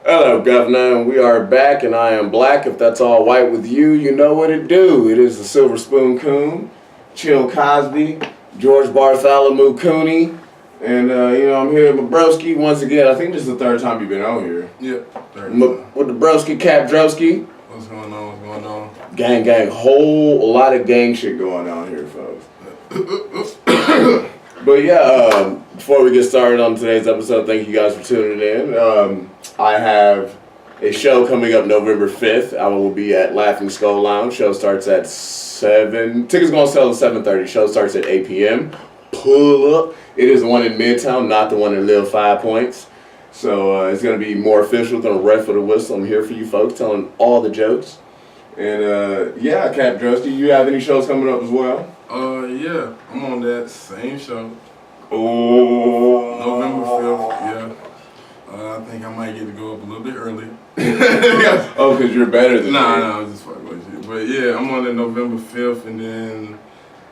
Hello, Governor, and we are back, and I am black. If that's all white with you, you know what it do. It is the Silver Spoon Coon, Chill Cosby, George Bartholomew Cooney, and I'm here with my broski once again. I think this is the third time you've been on here. Yep, third time. With the broski, Kap Droski. What's going on? What's going on? Gang, whole lot of gang shit going on here, folks. But yeah, before we get started on today's episode, thank you guys for tuning in. I have a show coming up November 5th. I will be at Laughing Skull Lounge. Show starts at 7. Tickets going to sell at 7:30. Show starts at 8 p.m. Pull up. It is the one in Midtown, not the one in Lil 5 Points. So it's going to be more official than a ref for the whistle. I'm here for you folks, telling all the jokes. And Kap Droski, you have any shows coming up as well? Yeah, I'm on that same show. Oh, November 5th, yeah. I think I might get to go up a little bit earlier. Oh, because you're better than me. Nah, I'm just fucking with you. But yeah, I'm on that November 5th, and then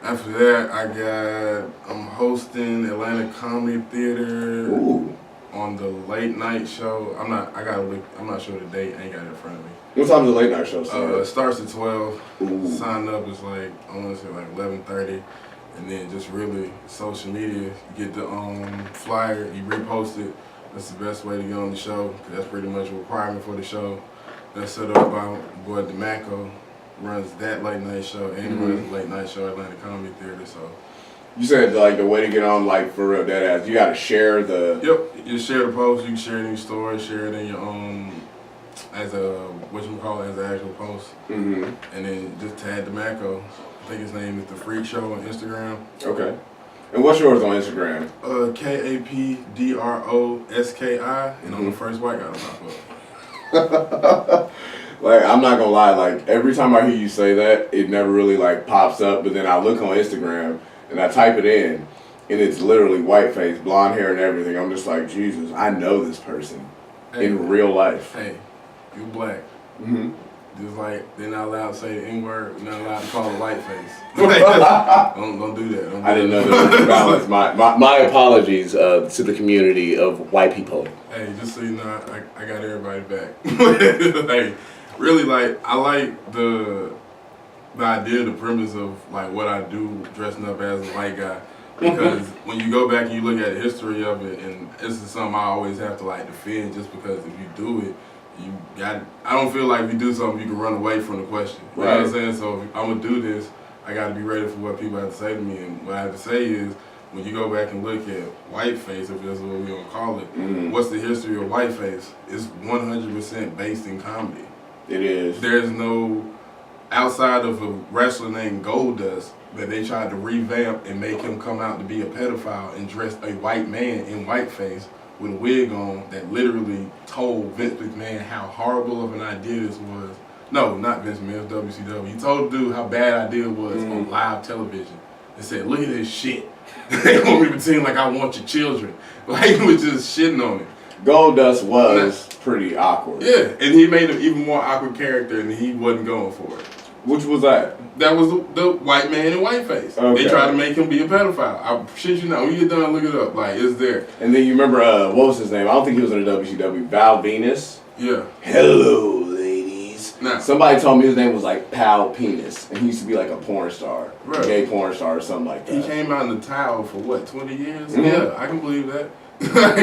after that, I'm hosting Atlanta Comedy Theater. Ooh. On the late night show. I'm not sure the date, I ain't got it in front of me. What time does the late night show start? It starts at 12. Ooh. Sign up is I want to say 11:30. And then just really social media, you get the flyer, you repost it. That's the best way to get on the show, because that's pretty much a requirement for the show. That's set up by boy DeMaco, runs that late night show, and runs the late night show at Atlanta Comedy Theater. So You said the way to get on, for real, that ass. You gotta share the. Yep, you share the post, you can share it in your story, share it in your as a as an actual post. Mm-hmm. And then just tag DeMaco. I think his name is The Freak Show on Instagram. Okay. And what's yours on Instagram? KAPDROSKI, and I'm the first white guy to pop up. I'm not gonna lie, every time I hear you say that, it never really pops up, but then I look on Instagram and I type it in and it's literally white face, blonde hair and everything. I'm just like, Jesus, I know this person in real life. Hey, you black. Mm-hmm. Just they're not allowed to say the N-word, they're not allowed to call it white face. Don't do that. I didn't know that was balance. My apologies to the community of white people. Hey, just so you know, I got everybody back. Hey, really, I like the idea, the premise of what I do dressing up as a white guy. Because when you go back and you look at the history of it, and this is something I always have to defend, just because if you do it, you got. I don't feel like if you do something, you can run away from the question. You know what I'm saying? So if I'm gonna do this, I got to be ready for what people have to say to me. And what I have to say is, when you go back and look at whiteface, if that's what we're gonna call it, what's the history of whiteface? It's 100% based in comedy. It is. There's no, outside of a wrestler named Goldust, that they tried to revamp and make him come out to be a pedophile and dress a white man in whiteface with a wig on, that literally told Vince McMahon how horrible of an idea this was. No, not Vince McMahon, it was WCW. He told the dude how bad idea it was on live television. And said, look at this shit. They want me to pretend like I want your children. He was just shitting on it. Goldust was pretty awkward. Yeah, and he made an even more awkward character, and he wasn't going for it. Which was that? That was the white man in whiteface. Okay. They tried to make him be a pedophile. I shit you not. When you get done, look it up. It's there. And then you remember, what was his name? I don't think he was in the WCW. Val Venus? Yeah. Hello, ladies. Nah. Somebody told me his name was Pal Penis. And he used to be a porn star. Right. Gay porn star or something like that. He came out in the towel for 20 years? Mm-hmm. Yeah, I can believe that.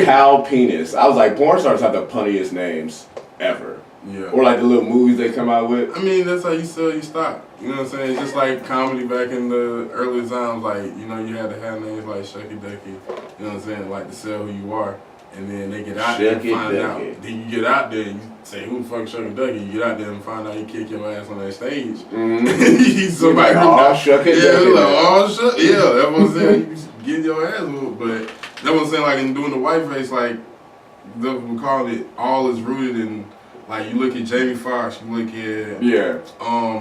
Pal Penis. I was porn stars have the punniest names ever. Yeah. Or the little movies they come out with. I mean, that's how you sell your stock. You know what I'm saying? Just like comedy back in the early times, you had to have names like Shucky Ducky, you know what I'm saying? To sell who you are. And then they get out there and find out. Then you get out there and you say, who the fuck Shucky Ducky? You get out there and find out he kick your ass on that stage. Mm-hmm. He's somebody who Shucky Ducky. Yeah, that's what I'm saying. You get your ass whooped. But that's what I'm saying, in doing the whiteface, we call it all is rooted in. You look at Jamie Foxx, you look at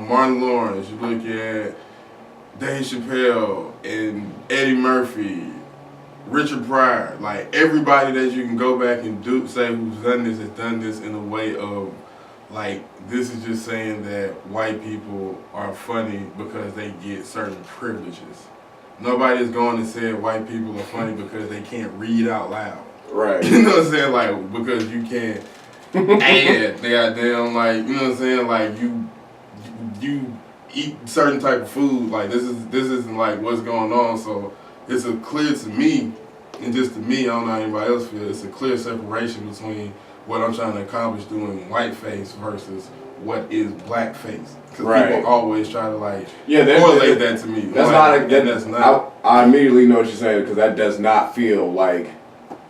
Martin Lawrence, you look at Dave Chappelle and Eddie Murphy, Richard Pryor, everybody that you can go back and say who's done this has done this in a way of this is just saying that white people are funny because they get certain privileges. Nobody's going to say white people are funny because they can't read out loud. Right. You know what I'm saying? Because you can't. And they goddamn like, you know what I'm saying? Like you eat certain type of food. Like this isn't like what's going on. So it's a clear to me, and just to me, I don't know how anybody else feels. It's a clear separation between what I'm trying to accomplish doing whiteface versus what is blackface. Because people always try to like correlate that to me. That's like, that's not. I immediately know what you're saying because that does not feel like,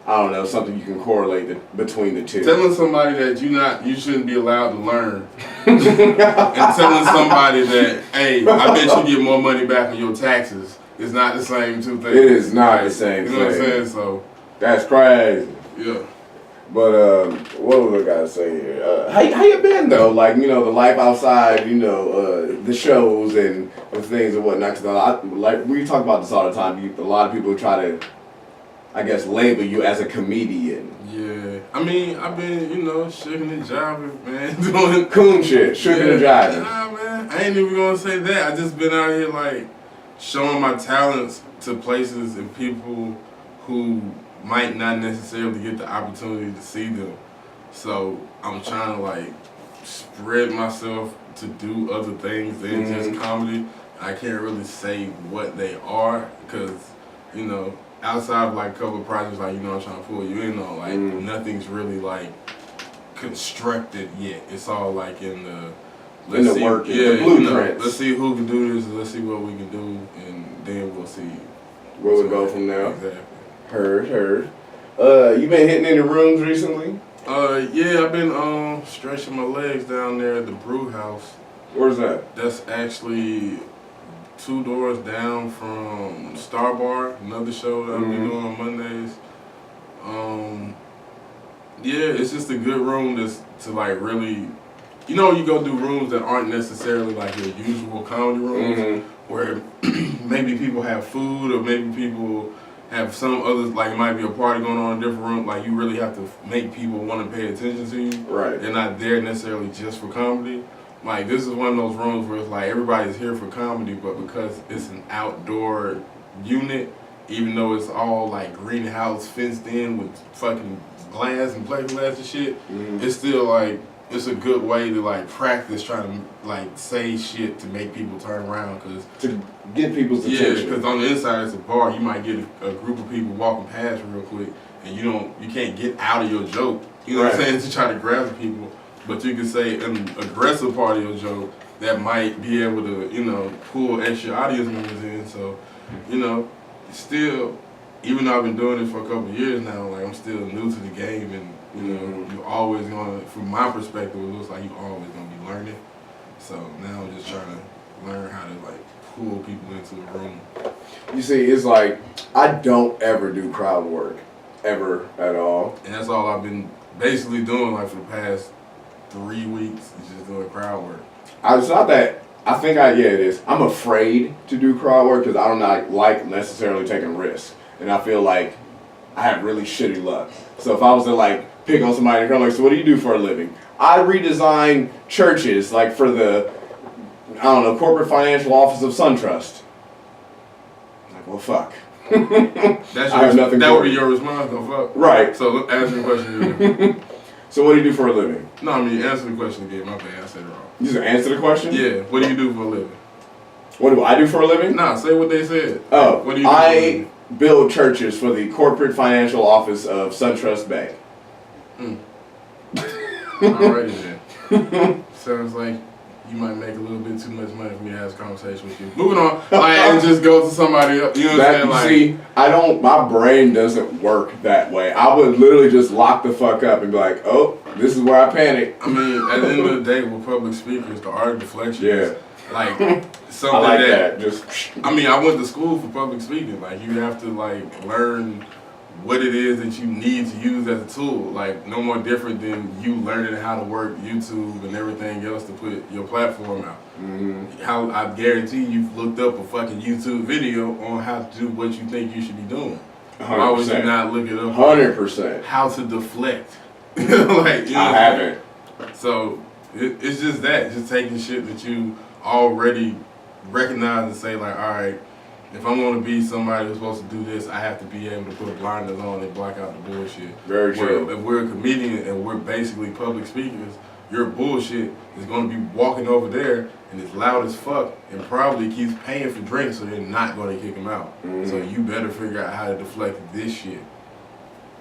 I don't know, something you can correlate between the two. Telling somebody that you shouldn't be allowed to learn, and telling somebody that, hey, I bet you get more money back on your taxes, is not the same two things. It is not the same thing. You know what I'm saying? So that's crazy. Yeah. But what was I gotta say here? How you been though? Like, you know, the life outside, you know, the shows and things and whatnot. Cause like we talk about this all the time. A lot of people try to, I guess, label you as a comedian. Yeah. I mean, I've been, you know, shaking and jiving, man, doing coon shit, shaking and jiving. Nah, man, I ain't even gonna say that. I just been out here like showing my talents to places and people who might not necessarily get the opportunity to see them. So I'm trying to like spread myself to do other things than just comedy. I can't really say what they are because, you know, outside of like a couple of projects like, you know, I'm trying to pull you in on, like nothing's really like constructed yet. It's all like in the work, the blueprints. You know, let's see who can do this and let's see what we can do and then we'll see where we go from now. Exactly. Heard. You been hitting any rooms recently? Yeah, I've been stretching my legs down there at the brew house. Where's that? That's actually 2 doors down from Star Bar, another show that I'll be doing on Mondays. Yeah, it's just a good room to like really, you know, you go do rooms that aren't necessarily like your usual comedy rooms, where maybe people have food or maybe people have some others, like it might be a party going on in a different room, like you really have to make people want to pay attention to you. Right. They're not there necessarily just for comedy. Like this is one of those rooms where it's like everybody's here for comedy, but because it's an outdoor unit, even though it's all like greenhouse fenced in with fucking glass and plexiglass and shit, it's still like, it's a good way to like practice trying to like say shit to make people turn around to get people's attention. Yeah, because on the inside it's a bar. You might get a group of people walking past real quick, and you can't get out of your joke. You know what I'm saying, to try to grab people. But you can say an aggressive part of your joke that might be able to, you know, pull extra audience members in. So, you know, still, even though I've been doing this for a couple of years now, like I'm still new to the game and. You know, you always gonna, from my perspective, it looks like you always gonna be learning. So now I'm just trying to learn how to like pull people into a room. You see, it's like I don't ever do crowd work, ever at all. And that's all I've been basically doing like for the past 3 weeks. Is just doing crowd work. It's not that. I think it is. I'm afraid to do crowd work because I don't like necessarily taking risks, and I feel like I have really shitty luck. So if I was to like pick on somebody and like, so what do you do for a living? I redesign churches, like for the, I don't know, corporate financial office of SunTrust. Like, well, fuck. That would be your response, though, fuck. Right. So answer the question again. So what do you do for a living? No, I mean, answer the question again. My bad, I said it wrong. You just answer the question? Yeah. What do you do for a living? What do I do for a living? Nah, say what they said. Oh, what do you do for a living? Build churches for the corporate financial office of SunTrust Bank. Alrighty then. Sounds like you might make a little bit too much money for me to have a conversation with you. Moving on, and just go to somebody else. You know what I'm saying? See, my brain doesn't work that way. I would literally just lock the fuck up and be like, oh, this is where I panic. I mean, at the end of the day, with public speakers, the art of deflection is like something I like that. I mean, I went to school for public speaking. Like, you have to like learn what it is that you need to use as a tool. Like, no more different than you learning how to work YouTube and everything else to put your platform out. How I guarantee you've looked up a fucking YouTube video on how to do what you think you should be doing. 100%. Why would you not look it up? 100%. How to deflect. Like, you know, I haven't. So it's just that, just taking shit that you already recognize and say like, all right, If I'm going to be somebody who's supposed to do this, I have to be able to put blinders on and block out the bullshit. Very true. If we're a comedian and we're basically public speakers, your bullshit is going to be walking over there and it's loud as fuck and probably keeps paying for drinks, so they're not going to kick him out. Mm-hmm. So you better figure out how to deflect this shit.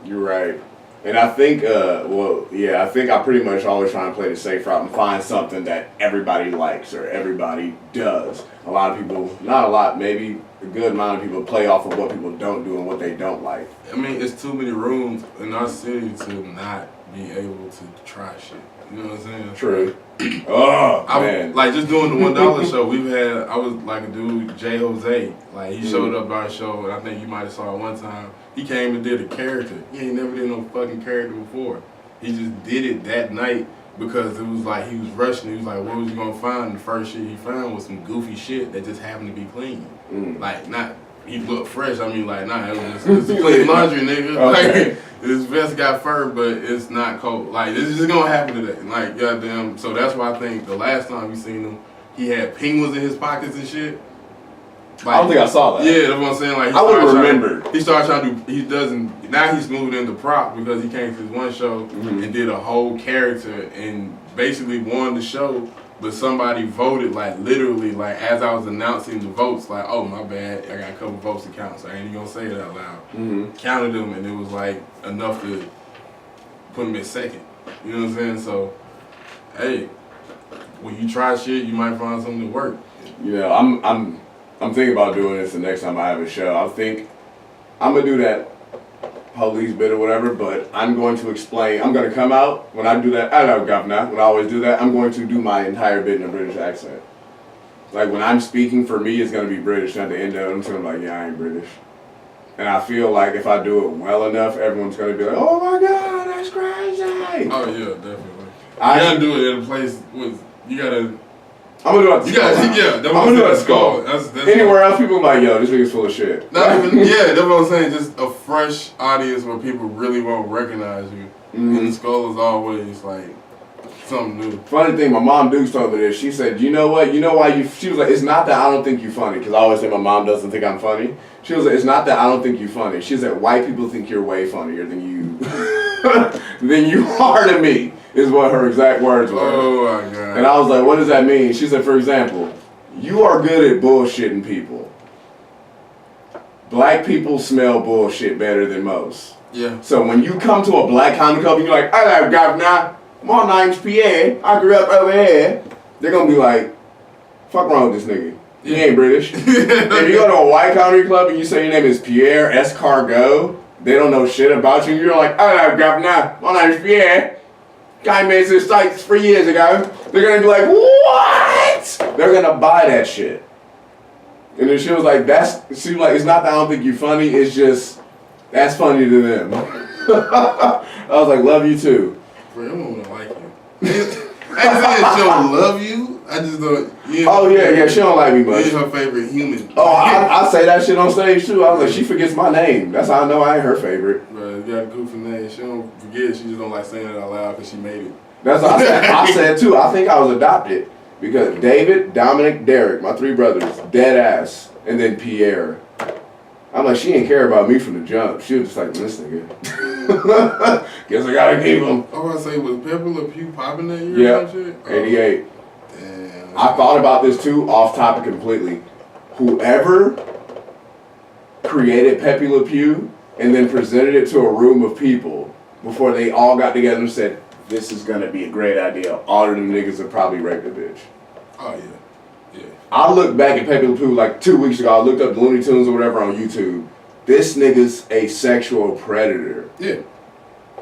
You're right. And I think, I think I pretty much always try and play the safe route and find something that everybody likes or everybody does. A lot of people, not a lot, maybe a good amount of people play off of what people don't do and what they don't like. I mean, it's too many rooms in our city to not be able to try shit. You know what I'm saying? True. Oh, man. Like, just doing the $1 show, I was like a dude, J. Jose. Like, he showed up our show, and I think you might have saw it one time. He came and did a character. He ain't never did no fucking character before. He just did it that night because it was like he was rushing. He was like, what was you gonna find? And the first shit he found was some goofy shit that just happened to be clean. Like, not, he looked fresh. I mean, like, nah, it was clean laundry, nigga. Okay. Like, his vest got fur, but it's not cold. Like, this is just gonna happen today. Like, goddamn. So that's why I think the last time we seen him, he had penguins in his pockets and shit. Like, I don't think I saw that. Yeah, that's what I'm saying. Like, I would remember. He started trying to do. He doesn't. Now he's moving into prop because he came to this one show and did a whole character and basically won the show. But somebody voted, like, literally, like, as I was announcing the votes, like, oh, my bad, I got a couple votes to count, so I ain't even gonna say it out loud. Counted them, and it was like enough to put him in second. You know what I'm saying? So, hey, when you try shit, you might find something to work. You know, I'm thinking about doing this the next time I have a show. I think I'm gonna do that police bit or whatever, but I'm going to explain. I'm going to come out when I do that. I know, governor. When I always do that, I'm going to do my entire bit in a British accent. Like, when I'm speaking, for me, it's going to be British. And at the end of it, I'm just going to be like, yeah, I ain't British. And I feel like if I do it well enough, everyone's going to be like, oh my God, that's crazy. Oh yeah, definitely. You gotta do it in a place with, you gotta. I'm gonna do it at the skull. I'm gonna do it at the skull. That's anywhere else, people are like, yo, this nigga's full of shit. Not even, yeah, that's what I'm saying. Just a fresh audience where people really won't recognize you. And the skull is always like something new. Funny thing, my mom Dukes told me this. She said, you know what? You know why you? She was like, it's not that I don't think you're funny, because I always say my mom doesn't think I'm funny. She was like, it's not that I don't think you're funny. She said, white people think you're way funnier than you than you are to me. Is what her exact words were. Oh my God. And I was like, what does that mean? She said, for example, you are good at bullshitting people. Black people smell bullshit better than most. Yeah. So when you come to a black comedy club and you're like, hello, governor, my name's Piere, I grew up over here, they're going to be like, fuck wrong with this nigga. He ain't British. If you go to a white comedy club and you say your name is Piere Escargot, they don't know shit about you. You're like, hello, governor, my name's Piere. Guy made this site 3 years ago. They're gonna be like, what? They're gonna buy that shit. And then she was like, she was like, it's not that I don't think you're funny, it's just, that's funny to them. I was like, love you too. Bro, your woman don't like you. I ain't saying she don't love you, I just don't, oh yeah, she don't like me much. You're her favorite human. Oh, I say that shit on stage too. I was like, she forgets my name. That's how I know I ain't her favorite. Bro, you got a goofy name. She don't forget, she just don't like saying it out loud because she made it. That's what I said. I said too, I think I was adopted. Because David, Dominic, Derek, my three brothers, dead ass, and then Piere. I'm like, she didn't care about me from the jump. She was just like, this nigga. Guess I gotta keep him. I was gonna say, was Pepper Le Pew popping that year? Yeah, shit? 88. Damn. I thought about this too, off topic completely. Whoever created Pepe Le Pew and then presented it to a room of people before they all got together and said, this is gonna be a great idea, all of them niggas would probably rape a bitch. Oh yeah. Yeah. I looked back at Pepe Le Pew like 2 weeks ago. I looked up Looney Tunes or whatever on YouTube. This nigga's a sexual predator. Yeah.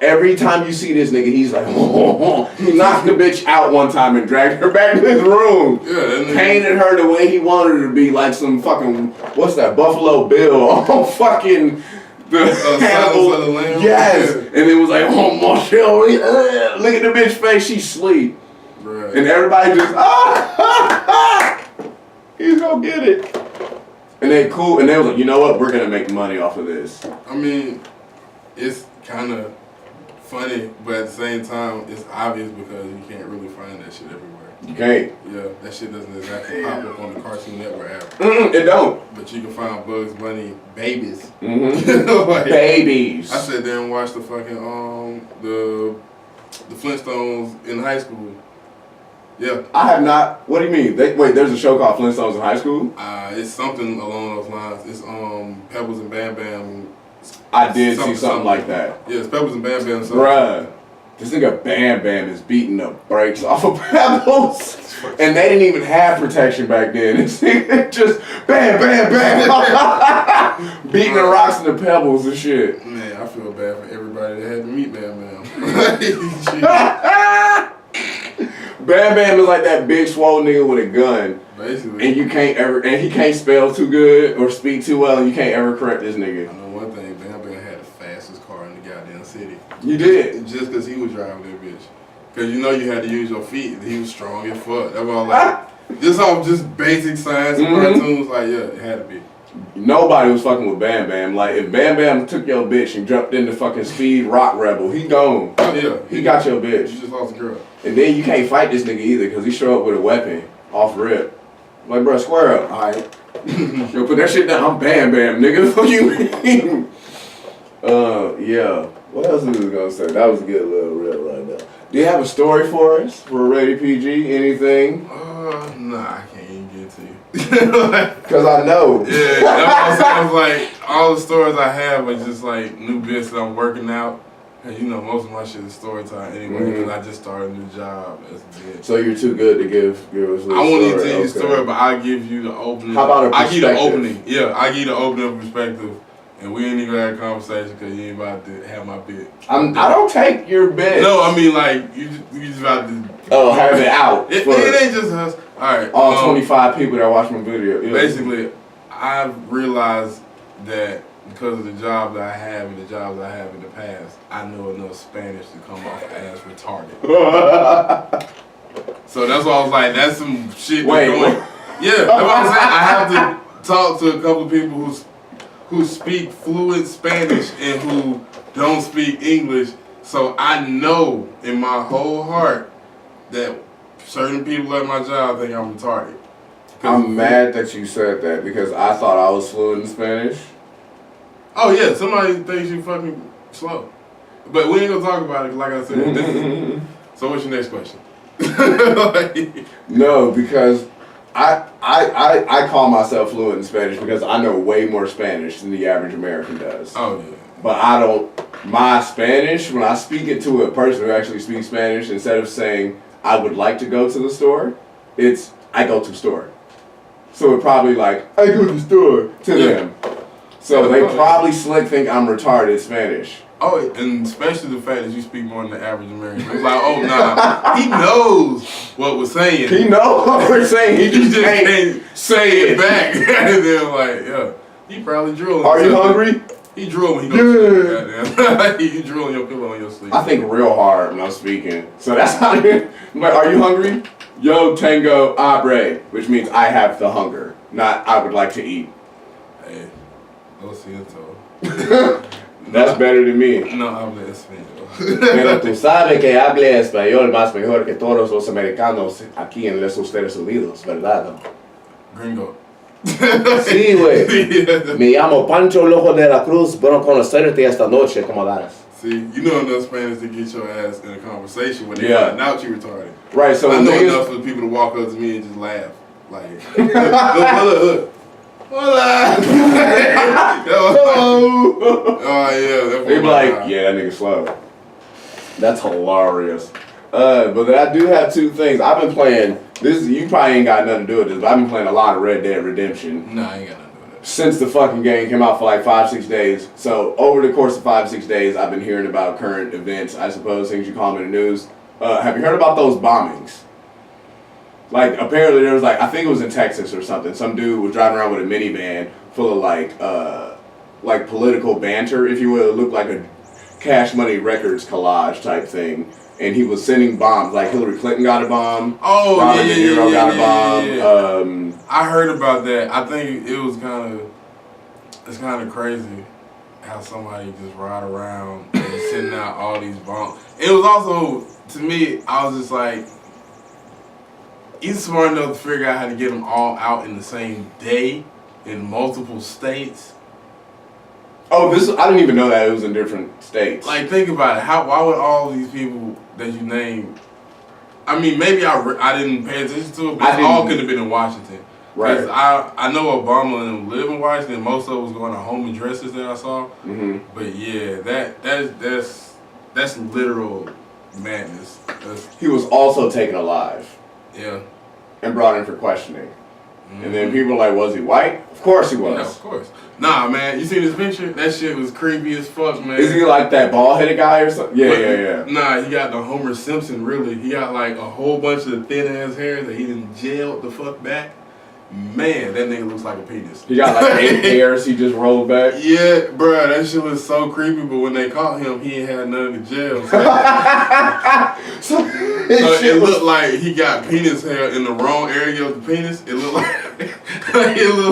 Every time you see this nigga, he's like, he knocked the bitch out one time and dragged her back to his room. Yeah, painted her the way he wanted her to be, like some fucking, what's that, Buffalo Bill on fucking the Silence of the Lamb. Yes. And it was like, oh, Marshall, look at the bitch face, she's asleep. Right. And everybody just, he's gonna get it. And they cool, and they was like, you know what, we're gonna make money off of this. I mean, it's kind of funny, but at the same time, it's obvious because you can't really find that shit everywhere. You can't. Yeah, that shit doesn't exactly pop up on the Cartoon Network app. It don't. But you can find Bugs Bunny babies. Like, babies. I sat there and watched the fucking the Flintstones in high school. Yeah. I have not. What do you mean? Wait, there's a show called Flintstones in high school? It's something along those lines. It's Pebbles and Bam Bam. I did see something like that. Yeah, it's Pebbles and Bam Bam. Bruh. This nigga Bam Bam is beating the brakes off of Pebbles. And they didn't even have protection back then. This nigga just Bam Bam Bam. Beating the rocks and the pebbles and shit. Man, I feel bad for everybody that had to meet Bam Bam. Bam Bam is like that big swole nigga with a gun. Basically. And you can't ever, and he can't spell too good or speak too well, and you can't ever correct this nigga. I know one thing, Bam Bam had the fastest car in the goddamn city. You did? Just because he was driving that bitch. Because you know you had to use your feet. He was strong as fuck. That's all like, this all just basic science and cartoons, like, yeah, it had to be. Nobody was fucking with Bam Bam. Like, if Bam Bam took your bitch and jumped into fucking Speed Rock Rebel, he gone. Oh, yeah. He got your bitch. You just lost a girl. And then you can't fight this nigga either, because he show up with a weapon off rip. Like, bro, square up. Alright. Yo, put that shit down. I'm Bam Bam, nigga. What you mean? Yeah. What else was I gonna say? That was a good little rip right there. Do you have a story for us? For Ready PG? Anything? Nah, I can't even get to you. Because I know. Yeah, that sounds like all the stories I have are just like new bits that I'm working out. And you know, most of my shit is story time anyway, because I just started a new job as a bit. So you're too good to give us a little story? I won't even tell you the story, but I'll give you the opening. How about a perspective? I give you the opening. Yeah, I give you the opening perspective. And we ain't even had a conversation because you ain't about to have my bit. I don't take your bit. No, I mean like you just about to. Oh, have it out. It ain't just us. All right. All 25 people that watch my video. Yeah. Basically, I've realized that because of the job that I have and the jobs I have in the past, I know enough Spanish to come off as retarded. So that's why I was like, that's some shit. Wait. Yeah, that's what I'm saying. I have to talk to a couple of people who speak fluent Spanish and who don't speak English, so I know in my whole heart that certain people at my job think I'm retarded. I'm mad that you said that because I thought I was fluent in Spanish. Oh yeah, somebody thinks you fucking slow. But we ain't gonna talk about it, like I said. So what's your next question? No, because I call myself fluent in Spanish because I know way more Spanish than the average American does. Oh yeah. But my Spanish, when I speak it to a person who actually speaks Spanish, instead of saying, I would like to go to the store, it's, I go to the store. So it probably like, I go to the store to them. So they probably slick think I'm retarded Spanish. Oh, and especially the fact that you speak more than the average American. It's like, oh nah, he knows what we're saying. He knows what we're saying. He just can't say it back. And then like, yeah, he probably drooling. Are you hungry? He drool when he goes to sleep. Goddamn. He drool on your pillow on your sleep. I think real hard when I'm speaking. So that's how I'm like, are you hungry? Yo tengo hambre, which means I have the hunger, not I would like to eat. Hey, lo siento. That's better than me. No hablo español. Pero tú sabes que hable español más mejor que todos los americanos aquí en los Estados Unidos, ¿verdad? Gringo. Sí, güey. Me llamo Pancho Lojo de la Cruz. Bueno conocerte esta noche. ¿Cómo das? See, you know enough Spanish to get your ass in a conversation when they find out you retarded. Right, so I know enough for people to walk up to me and just laugh. Like, look. Hola. Hello. Oh yeah. They be like, yeah, that nigga slow. That's hilarious. But I do have two things. I've been playing this. You probably ain't got nothing to do with this, but I've been playing a lot of Red Dead Redemption. Nah, I ain't got nothing to do with that. Since the fucking game came out for like 5-6 days. So over the course of 5-6 days, I've been hearing about current events. I suppose things you call them in the news. Have you heard about those bombings? Like apparently there was like, I think it was in Texas or something. Some dude was driving around with a minivan full of like political banter, if you will. It looked like a Cash Money Records collage type thing. And he was sending bombs. Like Hillary Clinton got a bomb. Oh, Robert De Niro got a bomb. I heard about that. I think it was it's kind of crazy how somebody just ride around and sending out all these bombs. It was also, to me, I was just like, he's smart enough to figure out how to get them all out in the same day in multiple states. Oh, I didn't even know that it was in different states. Like, think about it. Why would all these people that you named? I mean, maybe I didn't pay attention to it, but it all could have been in Washington. Right. Because I know Obama and them live in Washington. Most of it was going to home addresses that I saw. Mm-hmm. But yeah, that's literal madness. He was also taken alive. Yeah. And brought in for questioning. Mm-hmm. And then people were like, was he white? Of course he was. Yeah, of course. Nah, man, you see this picture? That shit was creepy as fuck, man. Is he like that bald-headed guy or something? Yeah. Nah, he got the Homer Simpson, really. He got like a whole bunch of thin-ass hair that he done jailed the fuck back. Man, that nigga looks like a penis. He got like 8 hairs he just rolled back? Yeah, bruh, that shit was so creepy, but when they caught him, he ain't had none of the jail. So it looked like he got penis hair in the wrong area of the penis. It looked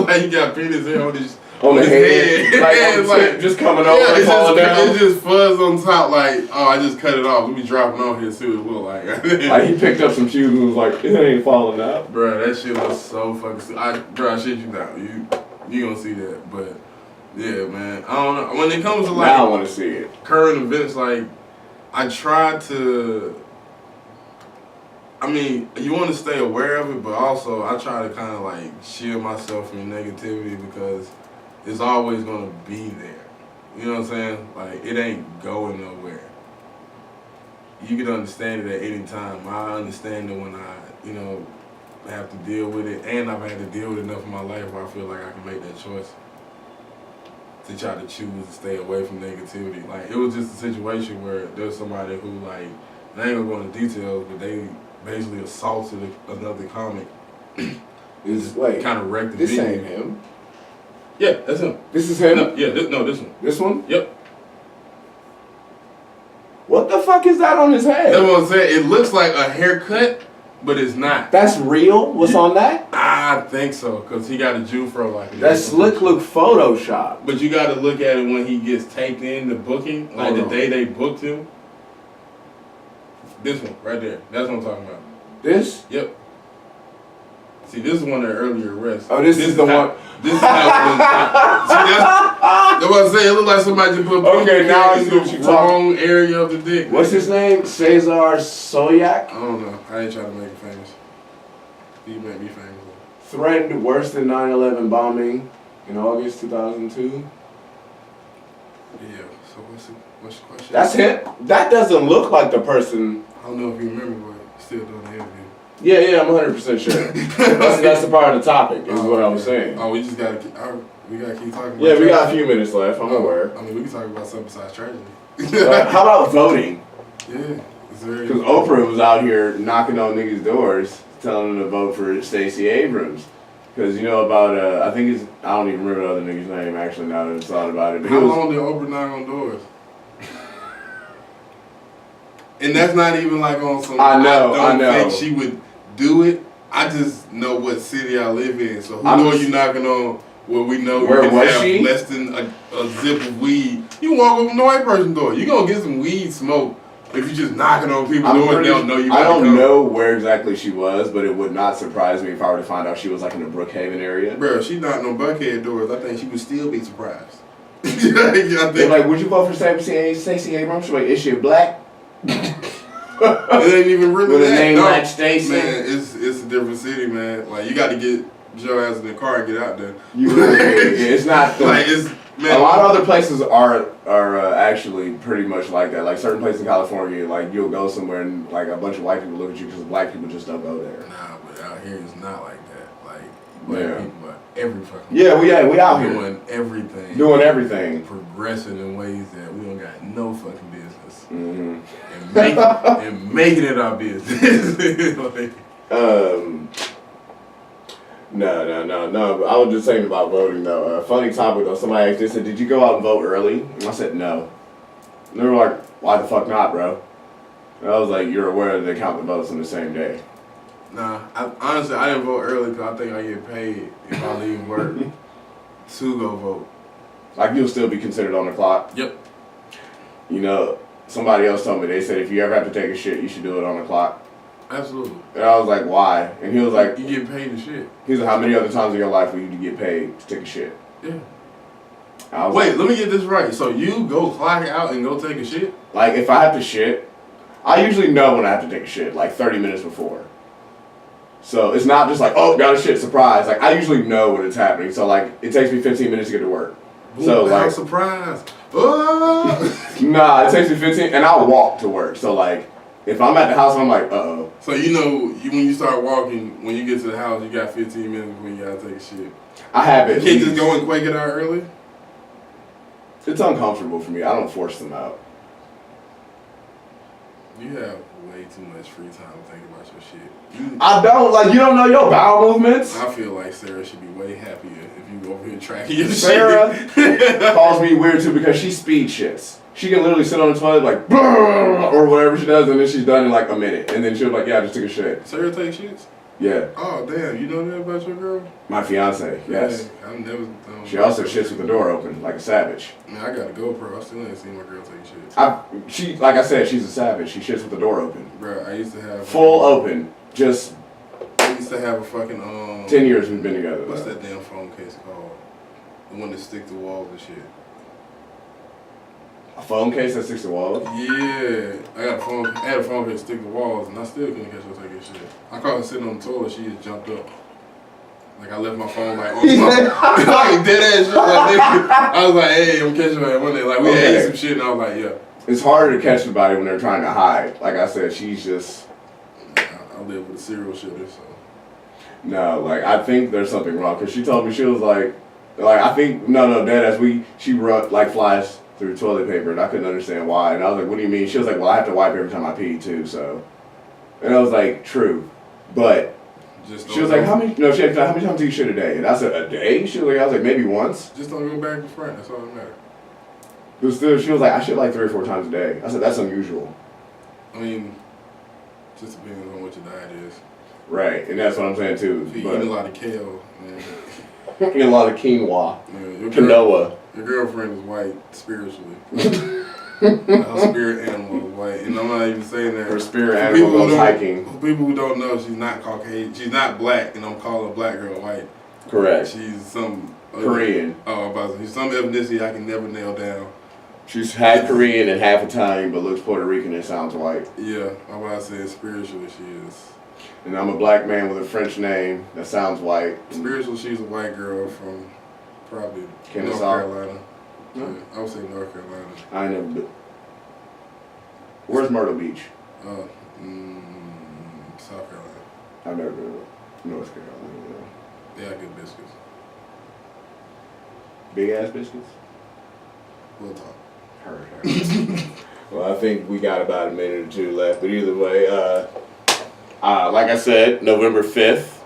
like he got penis hair on his head. Like just coming over and falling down. It just fuzz on top like, oh, I just cut it off. Let me drop it on here and see what it look like. Like he picked up some shoes and was like, it ain't falling out. Bruh, that shit was so fucking stupid. I shit you now. You gonna see that. But, yeah, man. I don't know. When it comes to like... Now I want to see it. Current events, like, I try to... I mean, you want to stay aware of it, but also I try to kind of like shield myself from negativity because it's always going to be there. You know what I'm saying? Like, it ain't going nowhere. You can understand it at any time. I understand it when I, have to deal with it, and I've had to deal with enough in my life where I feel like I can make that choice to try to choose to stay away from negativity. Like, it was just a situation where there's somebody who, like, I ain't gonna go into details, but they basically assaulted another comic. Wait, kind of wrecked the this video. ain't him. Yeah, that's him. This is him? No, this one. This one? Yep. What the fuck is that on his head? That's what I'm saying. It looks like a haircut, but it's not. That's real? What's on that? I think so, because he got a Jew fro like that. That slick look Photoshop. But you got to look at it when he gets taped in the booking, like the day they booked him. This one, right there. That's what I'm talking about. This? Yep. See, this is one of the earlier arrests. Oh, this is the one. This is how it was. See, that's what I'm saying. It looked like somebody just put okay, now I see what you're talking. Wrong area of the dick. What's his name? Cesar Soyak? I don't know. I ain't trying to make it famous. He made me famous. Threatened worse than 9/11 bombing in August 2002. Yeah. So what's the question? That's it. That doesn't look like the person. I don't know if you remember, but still doing the interview. Yeah, I'm 100% sure. that's the part of the topic, is what I was saying. Oh, we just gotta keep talking about yeah, we got a few minutes left, I'm aware. I mean, we can talk about something besides tragedy. How about voting? Yeah, it's very... Because Oprah was out here knocking on niggas' doors, telling them to vote for Stacey Abrams. Because you know about, I don't even remember the other nigga's name, actually, now that I thought about it. But how long did Oprah knock on doors? And that's not even like on some... I don't think she would do it. I just know what city I live in. So who are you knocking on where we know where we can have she? less than a zip of weed? You walk over the white person's door. You're going to get some weed smoke if you just knocking on people's doors and they don't know you. I don't know where exactly she was, but it would not surprise me if I were to find out she was like in the Brookhaven area. Bro, she knocked on Buckhead doors. I think she would still be surprised. They're like, would you vote for Stacey Abrams? She's like, is she black? It ain't even really with that. a name like Stacey. Man, it's a different city, man. Like, you got to get your ass in the car and get out there. It's not like it's. Man, a lot of other places are actually pretty much like that. Like certain places in California, like you'll go somewhere and like a bunch of white people look at you because black people just don't go there. Nah, but out here it's not like that. Like black people are every fucking. Yeah, we out here doing everything. Doing everything. Progressing in ways that we don't got no fucking business. Mm-hmm. And making it our business. No. I was just saying about voting though. Funny topic though. Somebody asked, they said, "Did you go out and vote early?" And I said, "No." And they were like, "Why the fuck not, bro?" And I was like, "You're aware that they count the votes on the same day." Nah, honestly, I didn't vote early because I think I get paid if I leave work to go vote. Like, you'll still be considered on the clock? Yep. You know, somebody else told me, they said if you ever have to take a shit, you should do it on the clock. Absolutely. And I was like, why? And he was like... You get paid to shit. He was like, how many other times in your life will you get paid to take a shit? Yeah. Wait, let me get this right. So you go clock out and go take a shit? Like, if I have to shit, I usually know when I have to take a shit, like 30 minutes before. So it's not just like, oh, got a shit, surprise. Like, I usually know when it's happening. So, like, it takes me 15 minutes to get to work. Ooh, so, like, surprise. Oh! Nah, it takes me 15, and I'll walk to work. So, like, if I'm at the house, I'm like, uh-oh. So, you know, when you start walking, when you get to the house, you got 15 minutes before you gotta take a shit. I have it. You can't just go and quake it out early? It's uncomfortable for me. I don't force them out. You have way too much free time to think about your shit. I don't. Like, you don't know your bowel movements? I feel like Sarah should be way happier if you go over here tracking your Sarah shit. calls me weird, too, because she speed shits. She can literally sit on the toilet, like, or whatever she does, and then she's done in, like, a minute. And then she'll be like, yeah, I just took a shit. Sarah takes shits? Yeah. Oh, damn. You know that about your girl? My fiance, yes. Yeah, I never... She also shits with the door open, like a savage. Man, I got a GoPro. I still ain't seen my girl take shit. She, like I said, she's a savage. She shits with the door open. Bro, I used to have... Full open. Just... I used to have a fucking... 10 years we've been together. What's that damn phone case called? The one that stick to walls and shit. A phone case that sticks to walls? Yeah. I had a phone case that stick to walls, and I still couldn't catch her taking shit. I caught her sitting on the toilet. She just jumped up. Like, I left my phone, like, on my... like, dead ass shit. Like, I was like, hey, I'm catching her one day. Like, we ate some shit, and I was like, yeah. It's harder to catch somebody when they're trying to hide. Like I said, she's just... I live with a serial shitter, so... No, like, I think there's something wrong. Because she told me, she was like, I think... No, deadass, she like, flies through toilet paper, and I couldn't understand why. And I was like, what do you mean? She was like, well, I have to wipe every time I pee, too, so... And I was like, true. But... She was like, how many times do you shit a day? And I said, a day? She was like, I was like, maybe once. Just don't go back to front, that's all that matters. But still, she was like, I shit like 3 or 4 times a day. I said, that's unusual. I mean, just depends on what your diet is. Right, and that's what I'm saying too. If you eat a lot of kale, man. Eat a lot of quinoa. Yeah, quinoa. Your girlfriend is white spiritually. Her spirit animal is white, and I'm not even saying that. Her spirit animal goes hiking. People who don't know, she's not Caucasian. She's not black, and I'm calling a black girl white. Correct. She's some Korean. She's some ethnicity I can never nail down. She's half Korean and half Italian, but looks Puerto Rican and sounds white. Yeah, I'm about to say spiritually she is. And I'm a black man with a French name that sounds white. Spiritual, she's a white girl from probably Kennesaw. North Carolina. No. Yeah, I would say North Carolina. I ain't never been. Where's Myrtle Beach? South Carolina. I've never been to North Carolina. They got good biscuits. Big ass biscuits? We'll talk. Heard. Well, I think we got about a minute or 2 left, but either way, like I said, November 5th,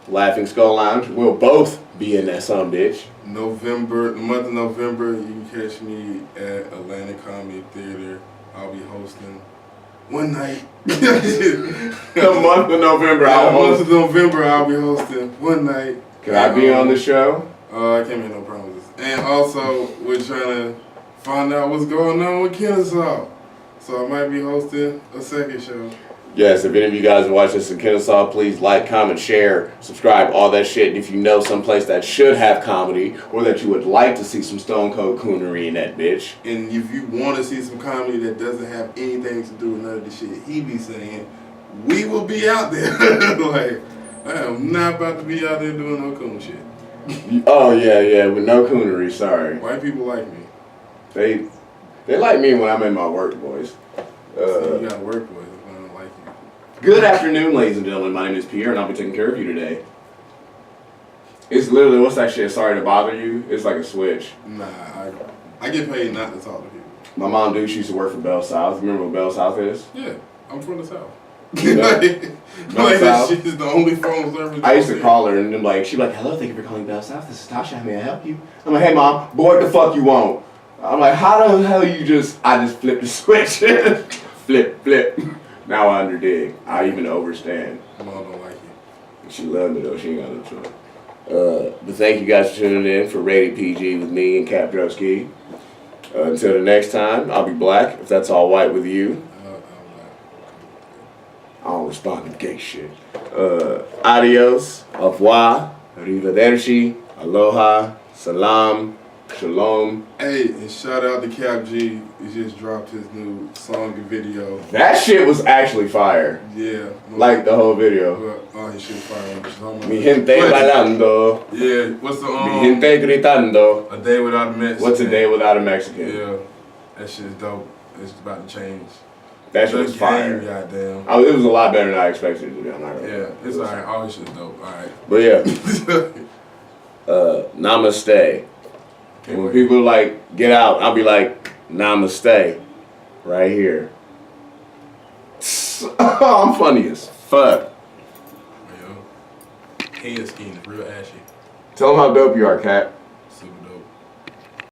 Laughing Skull Lounge. We'll both be in that bitch. The month of November, you can catch me at Atlantic Comedy Theater. I'll be hosting one night. The month of November, I'll be hosting one night. Can I be on the show? I can't make no promises. And also, we're trying to find out what's going on with Kennesaw. So I might be hosting a second show. Yes, if any of you guys are watching this in Kennesaw, please like, comment, share, subscribe, all that shit. And if you know someplace that should have comedy or that you would like to see some Stone Cold coonery in that bitch. And if you want to see some comedy that doesn't have anything to do with none of the shit he be saying, we will be out there. Like, I am not about to be out there doing no coon shit. Oh, yeah, with no coonery, sorry. White people like me. They like me when I'm in my work, boys. So you got work, boys. I don't like you. Good afternoon, ladies and gentlemen. My name is Piere, and I'll be taking care of you today. It's literally, what's that shit? Sorry to bother you. It's like a switch. Nah, I get paid not to talk to people. My mom, dude, she used to work for Bell South. Remember what Bell South is? Yeah, I'm from the South. Yeah. like that shit is the only phone service. I used to call her, and then like she'd be like, "Hello, thank you for calling Bell South. This is Tasha. How may I help you?" I'm like, "Hey, mom, boy, what the fuck you want?" I'm like, "How the hell I just flipped the switch, flip." Now I underdig. I even overstand. Mom don't like you. She loved me though. She ain't got no choice. But thank you guys for tuning in for Rated PG with me and Kap Droski. Until the next time, I'll be black if that's all white with you. I don't respond to gay shit. Adios, au revoir, arrivederci, aloha, salam, shalom. Hey, and shout out to Kap G. He just dropped his new song and video. That shit was actually fire. Yeah. Like the whole video. Oh, his shit fire. Mi gente bailando. Yeah, what's the Mi gente gritando. A Day Without a Mexican. What's a day without a Mexican? Yeah, that shit's dope. It's about to change. That shit was fire. Goddamn. It was a lot better than I expected it to be. I'm not gonna Yeah, it's alright. All this shit's dope. Alright. But yeah. Namaste. And when people like get out, I'll be like, namaste. Right here. I'm funny as fuck. Yo, head skin is real ashy. Tell them how dope you are, Kat.